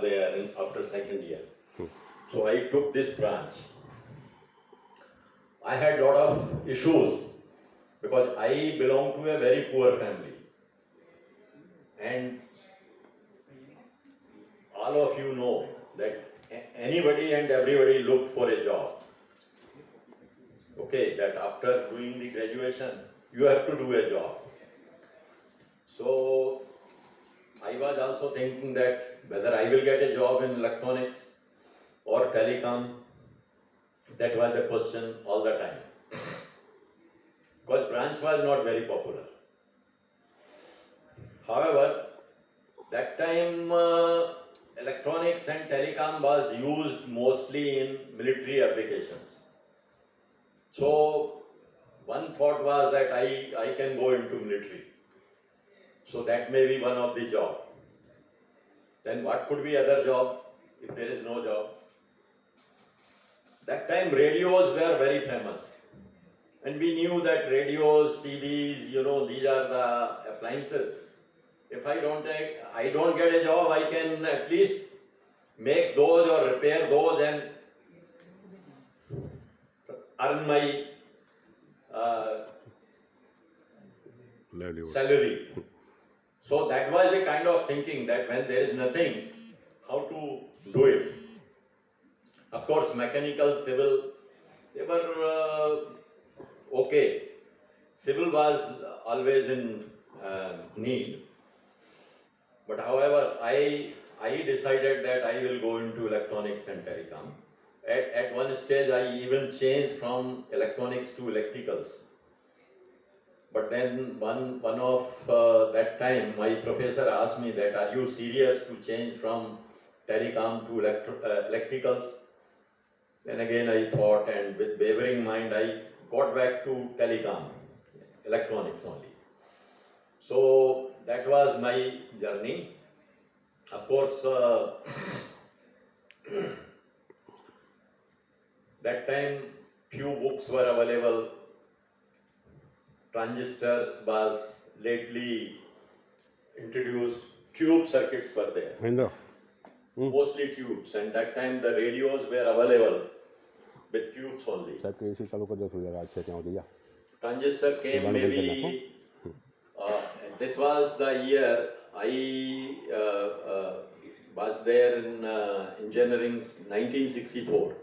there after second year. So I took this branch. I had lot of issues because I belong to a very poor family. And all of you know that anybody and everybody looked for a job. Okay, that after doing the graduation, you have to do a job. So I was also thinking that whether I will get a job in electronics or telecom. That was the question all the time. Because branch was not very popular. However, that time electronics and telecom was used mostly in military applications. So one thought was that I can go into military. So that may be one of the job. Then what could be other job if there is no job? That time radios were very famous. And we knew that radios, TVs, these are the appliances. If I don't get a job, I can at least make those or repair those and earn my salary. So that was the kind of thinking that when there is nothing, how to do it. Of course, mechanical, civil, they were okay. Civil was always in need. But however, I decided that I will go into electronics and telecom. At one stage, I even changed from electronics to electricals. But then one of that time, my professor asked me that, are you serious to change from telecom to electricals? Then again I thought, and with wavering mind, I got back to telecom, electronics only. So that was my journey. Of course, that time few books were available. Transistors was lately introduced. Tube circuits were there. Mostly tubes, and that time the radios were available with tubes only. Transistor came maybe, this was the year I was there in engineering, 1964.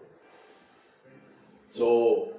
So